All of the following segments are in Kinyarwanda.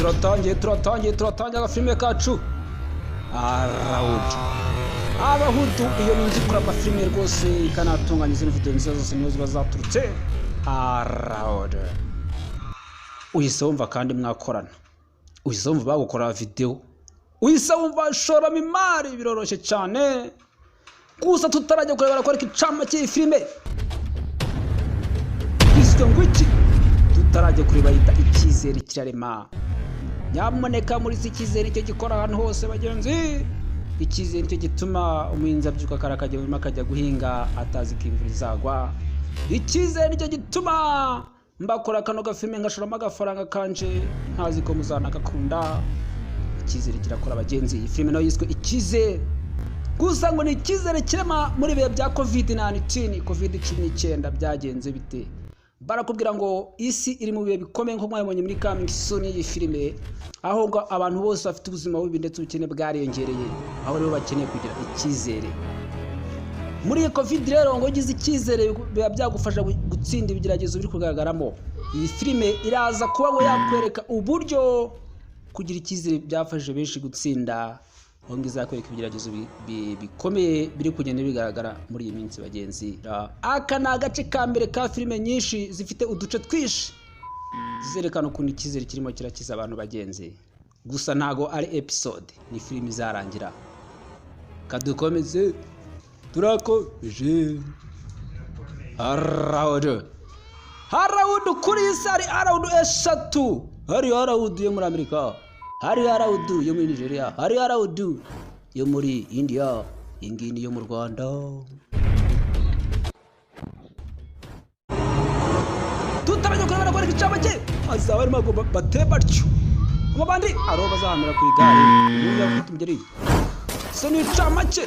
turatangiye agafilime kacu abahutu iyo ninzi kuri amafilime rwose ikanatunganya izindi video nziza zose nizo ziba zaturutse uhise wumva kandi mwakorana, uhise wumva bagukora video, uhise wumva shoramo imari biroroshye cyane. Gusa tutarajya kurebera ko icama cy'iyi filime isyo ngwiki tutarajya kureba yita icyizere kirarema. Nyamuneka muri icyizere icyo gikora ahantu hose bagenzi, icyizere icyo gituma umuhinzi abyuka karakajya mu makajya guhinga atazi ko imvura izagwa. Icyizere icyo gituma mbakora kano gafilime ngashoramo agafaranga kanje ntazi ko muzanagakunda. Icyizere kirakora bagenzi. Iyi filime nayo yiswe Icyizere. Gusa ngo ni icyizere kirema muri bihe bya COVID-19 byagenze bite? Barakubwira ngo isi iri mu bihe bikomeye nko mwabonye muri coming soon iyi filime, aho ngo abantu bose bafite ubuzima bubi ndetse ubukene bwariyongereye, aho rero bakeneye kugira icyizere. Muri iyi COVID rero ngo ugize icyizere biba byagufasha gutsinda ibigeragezo biri kugaragaramo. Iyi filime iraza kuba ngo yakwereka uburyo kugira icyizere byafashije benshi gutsinda, aho ngizakwereka ibigeragezo bikomeye biri kugenda bigaragara muri iyi minsi bagenzi. Aka ni agace ka mbere ka filime nyinshi zifite uduce twinshi zizerekana ukuntu icyizere kirimo kirakiza abantu bagenzi. Gusa ntago ari episode, ni filime izarangira. Kadukomeze turakomeje. Harawudu kuri isi hari harawudu eshatu. Hari harawudu yo muri Amerika, hari harawudu yo muri Nigeria, hari harawudu yo muri India, ingini yo mu Rwanda. Tutarajya kureba ko icaba cye azaba arimo batebatyo abandi aro bazahamira ku igare n'uya ufite umugeri so ni icama cye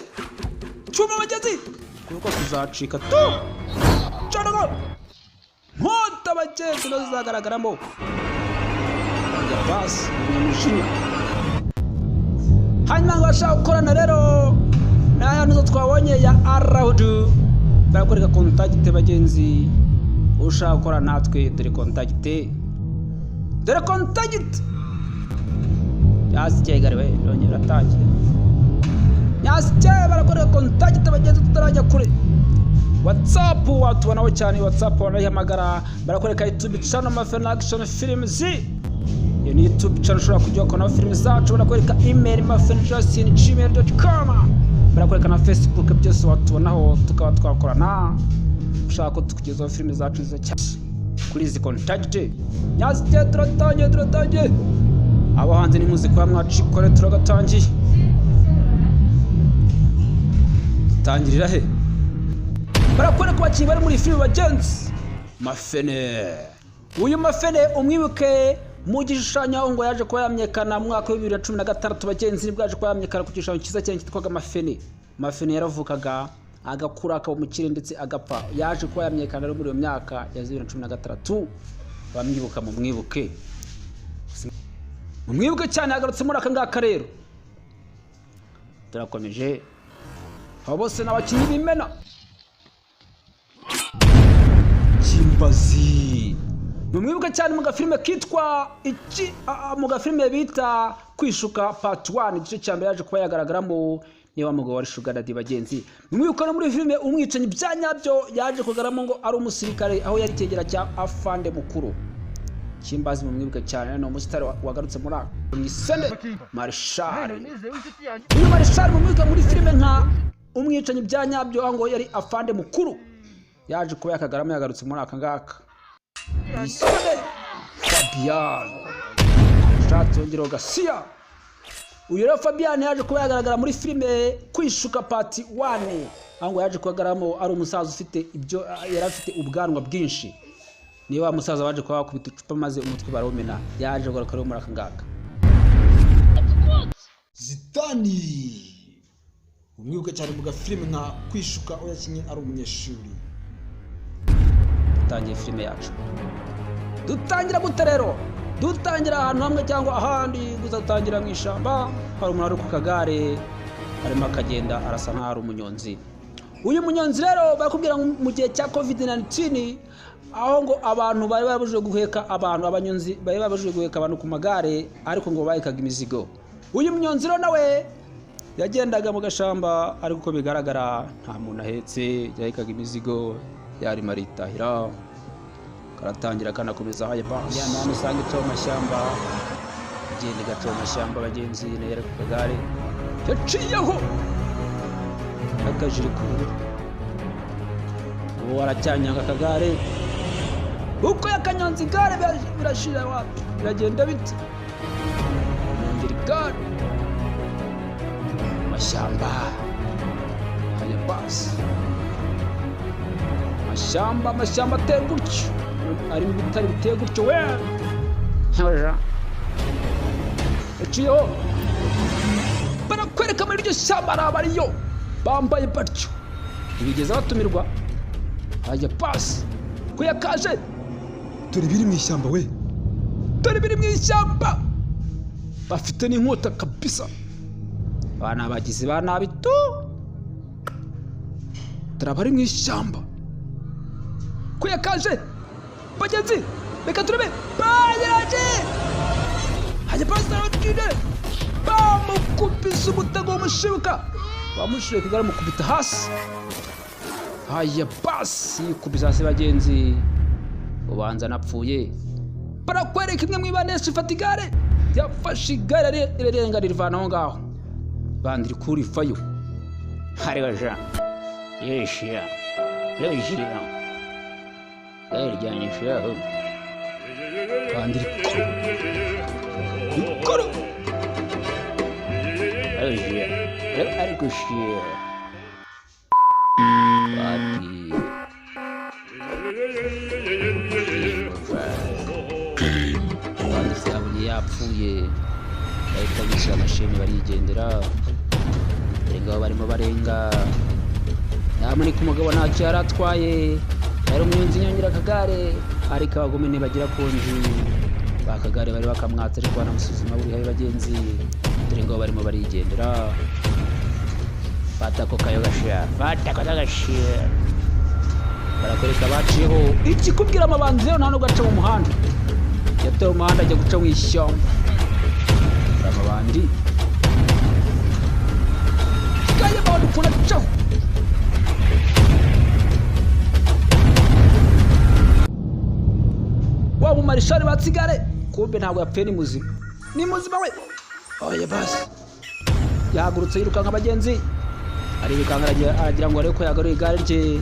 cyuma bagezi kuko kuzacika tu cyarago nkota bagezi no zagaragaramo basi n'umujinya. Hanyuma ngo bashaka gukorana rero n'aya nizo twabonye ya Arawudu, barakwereka contact bagenzi. Ushaka gukora natwe dore contact yasikegare we yongera atangiye yasikegare. Barakwereka contact bagenzi tutarajya kure. WhatsApp watubonaho cyane, WhatsApp wanayihamagara. Barakwereka YouTube channel Mafena Action Films, iyo ni YouTube channel ushobora kujya ukabona filime zacu. Barakwereka email mafenjustin@gmail.com. Barakwereka na Facebook, byose watubonaho tukaba twakorana. Ushaka ko tukugezaho filime zacu nziza cyane kuri izi contact. Nyazite turatangiye abo hanze ni muziki wa mwacikore turagatangiye. Tangirira he? Barakwereka abakinnyi bari muri filime bagenzi. Mafene, uyu Mafene umwibuke mu gishushanyo ngo yaje kuba yamenyekana mu mwaka wa 2016 bagenzi, nibwo yaje kuba yamenyekana ku gishushanyo cyiza cyane cyitwaga Mafene. Mafene yaravukaga agakura akaba umukire ndetse agapfa. Yaje kuba yamenyekana muri iyo myaka ya 2016. Bamwibuka mu mwibuke cyane. Yagarutse muri aka ngaka rero. Turakomeje abo bose n'abakinnyi b'imena. Kimbazi mwibuke cyane mu gafilime kitwa mu gafilime bita Kwishuka part 1 igice cya mbere yaje kuba yagaragaramo niba mugabo wari Sugar Daddy bagenzi. Mwibuke no muri filime umwicanyi byanyabyo yaje kugaramo ngo ari umusirikare, aho yari kegera cya afande mukuru. Kimbazi mwibuke cyane no umusitari wagarutse muri Nisende Marshal. Uyu Marshal mwibuke muri filime nka umwicanyi byanyabyo aho ngo yari afande mukuru, yaje kuba yakagaramo yagarutse muri aka ngaka. Nisende Fabian Chatongero Garcia. Uyu rero Fabian yaje kuba yagaragara muri filime Kwishuka part 1, aho yaje kugaramo ari umusaza ufite ibyo yari afite ubwanwa bwinshi. Niba umusaza waje kuba wakubita icupa maze umutwe barawumena, yaje kugaragara muri aka ngaka. Zidani umwibuke cyane mu gafilime nka Kwishuka aho yakinye ari umunyeshuri. Dutangiye filime yacu. Dutangira gute rero? Dutangira ahantu hamwe cyangwa ahandi. Gusa dutangira mu ishamba, hari umuntu ari ku kagare arimo akagenda arasa nk'aho ari umunyonzi. Uyu munyonzi rero bakubwira mu gihe cya COVID-19 aho ngo abantu bari babujije guheka abantu, abanyonzi bari babujije guheka abantu ku magare, ariko ngo bahekaga imizigo. Uyu munyonzi rero nawe yagendaga mu gashamba, ariko uko bigaragara nta muntu ahetse, yahekaga imizigo, yarimo aritahira. Karatangira kanakomeza haye basi ya nani usanga icyo mu mashyamba, igenda gato mu mashyamba abagenzi nayo ku kagare yaciyeho akajiri kuru. Uwo aracyanyanga akagare, uko yakanyonzi igare birashira wapi, biragenda bite nongera igare mashyamba haye basi mashyamba ateye gutyo, ari mu bitari biteye gutyo we nyabaja yaciyeho. Barakwereka muri iryo shyamba abariyo bambaye batyo, ntibigeze batumirwa. Haye basi ko yakaje, dore biri mu ishyamba we, dore biri mu ishyamba, bafite n'inkota kabisa. Bana bagizi ba nabi tu, dore bari mu ishyamba ko yakaje. Bagenzi reka turebe bayiraje, haje basi aragire bamukubise umutego w'umushibuka, bamushire kugara mukubita hasi. Haye basi kubisa hasi bagenzi, ubanza napfuye. Barakwereka imwe mwibanesha ifata igare, yafashe igare rirenga rivana aho ngaho, bandiri kuri fayo haribaja yeshya yeshya yaryanishaho bandiri koro yeshya ariko shya wapi bandiri sabunye yapfuye, bahita bishyira amasheni barigendera. Ngaho barimo barenga, nyamuneka umugabo ntacyo yari atwaye, yari umunyonzi nyongera akagare, ariko abagome ntibagira konji, bakagare bari bakamwatsa ariko banamusuzuma buri haye bagenzi. Dore ngaho barimo barigendera, fata ko kayo gashira, fata ko gashira. Barakwereka baciyeho, ikikubwira amabanzi rero nta no gaca mu muhanda, yatoye umuhanda ajya guca mu ishyamba. Amabandi kaya bantu kuna chaho wa mu marishari batsigare, kumbe ntabwo yapfuye, ni muzima we. Oya basi yahagurutse yirukanka abagenzi, arirukanka aragira ngo areko yagaruye igare rye.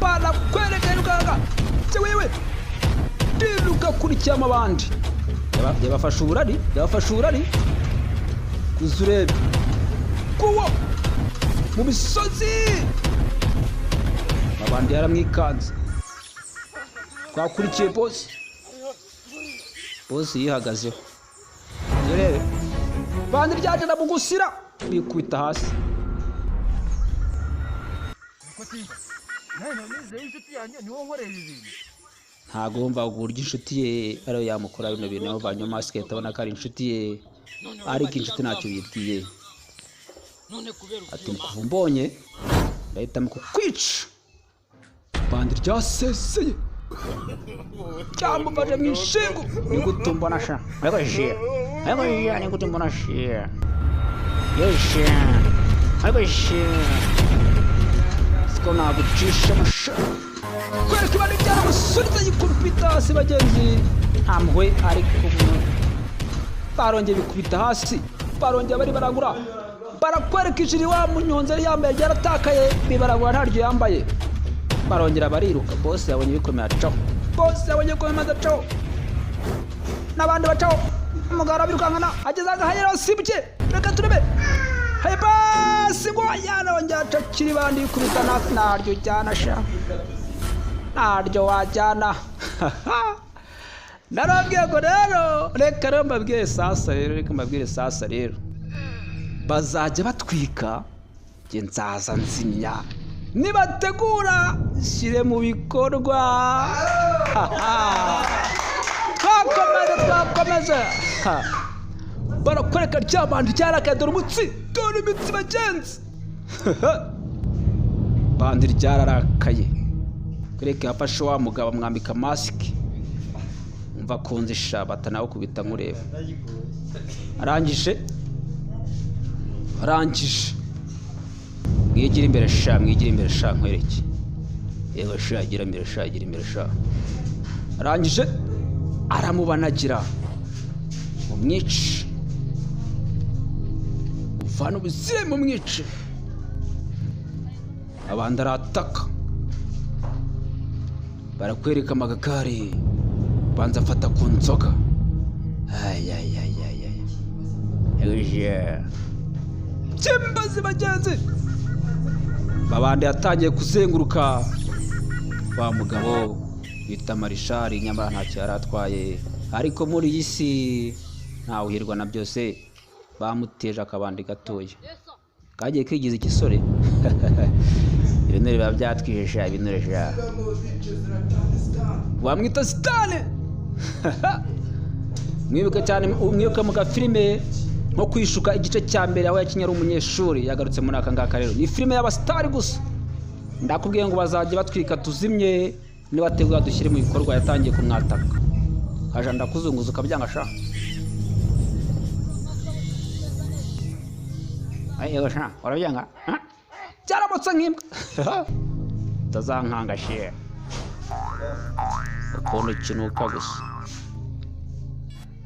Barakwereka yirukanka wewe, ndiruka kuri cyama abandi yabafashe uburari kuzurebe kuwo mu misozi. Abandi yaramwikanze, twakurikiye bosi yihagazeho. Rero bandi ryaje na bugusira bikubita hasi. Ntagomba uburyo inshuti ye ariyo yamukora bino bintu, aho banywa masike atabona ko ari inshuti ye, ariko inshuti ntacyo yibwiye. Ati kuva mbonye bahita mukukwica. Bandi ryaseseye cyamufashe mu ishingo, ni gutumbona sha ariko jia ni gutumbona shia yesha ariko shia siko nagucisha masha. Kwereka bari byaramusubiza yikubita hasi bagenzi, ntamwe ariko barongeye bikubita hasi, barongeye bari baragura. Barakwereka ijiri wa munyonzi yari yambaye ryaratakaye, bibaragura ntaryo yambaye. Barongera bariruka, bose yabonye bikomeye acaho, bose yabonye ko bimaze acaho, n'abandi bacaho. Umugara birukankana ageze agahayera sibuke, reka turebe. Haye basi ngo yarongera acakira bandi bikubita nasi, naryo cyana sha, naryo wajyana. Narabwiye ngo rero reka mbabwire sasa rero, bazajya batwika, nge nzaza nzimya, nibategura shyire mu bikorwa. Twakomeze barakwereka ryabandi ryarakaye, dore umutsi, dore imitsi bagenzi. Bandi ryararakaye, kureka yafashe wa mugabo amwambika mask umva kunzisha batanaho kubita nkureba arangije mwigira imbere sha nkwereke yego sha gira imbere sha arangije aramubanagira mu mwici uvana ubuzire mu mwici abandi arataka barakwereka amagakari banza afata ku nzoga cyembazi bagenzi babandi yatangiye kuzenguruka wa mugabo bita marishari nyamara ntacyo yari atwaye ariko muri iyi si ntawuhirwa na byose bamuteje akabandi gatoya kagiye kwigiza igisore ibinure biba byatwihisha ibinuresha wamwita sitane mwibuka mu gafilime nko kwishuka igice cya mbere aho yakinnye ari umunyeshuri yagarutse muri aka ngaka rero ni filime y'abasitari gusa ndakubwiye ngo bazajya batwika tuzimye nibategura dushyire mu bikorwa yatangiye kumwataka haje ndakuzunguza ukabyanga sha ayo sha warabyanga cyaramutse nk'imbwa tazankanga she ukuntu ikinuka gusa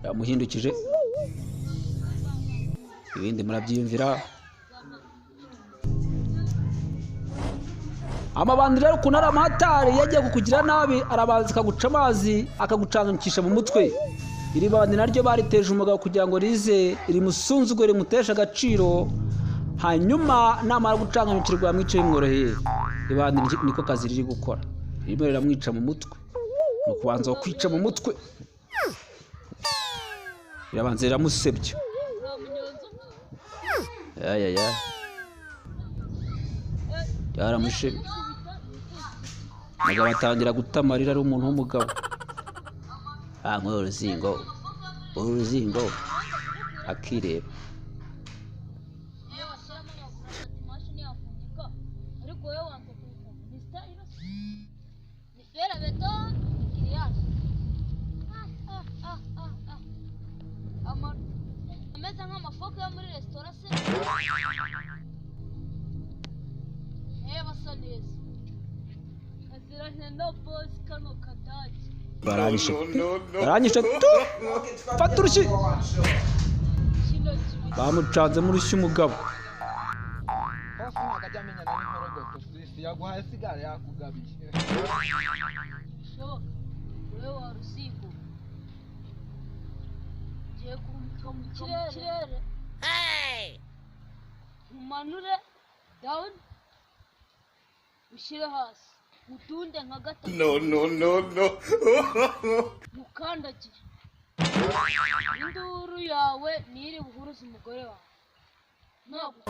yamuhindukije ibindi murabyiyumvira amabandi rero ukuntu ari amatari yagiye kukugira nabi arabanza akaguca amazi akagucanganyikisha mu mutwe iri bandi naryo bariteje umugabo kugira ngo rize rimusunzugwe rimuteshe agaciro hanyuma namara gucanganyikirwa yamwicaye bimworoheye ibandi niko kazi riri gukora ririmo riramwica mu mutwe ni ukubanza kwica mu mutwe irabanza riramusebya yaramushemye umugabo atangira gutamarira ari umuntu w'umugabo uruzingo akireba ameze nk'amafoka yo muri resitora se basa neza aziranye na bosi kano kadage baranyishe fata urushyi bamucanze mu rushyi umugabo yaguhaye sigara yakugabiye wowe warusigo ngiye kurumika mu kirere umanure down ushyire hasi utunde nka gatatu no mukandagire induru yawe niri buhuruze umugore wawe ntabwo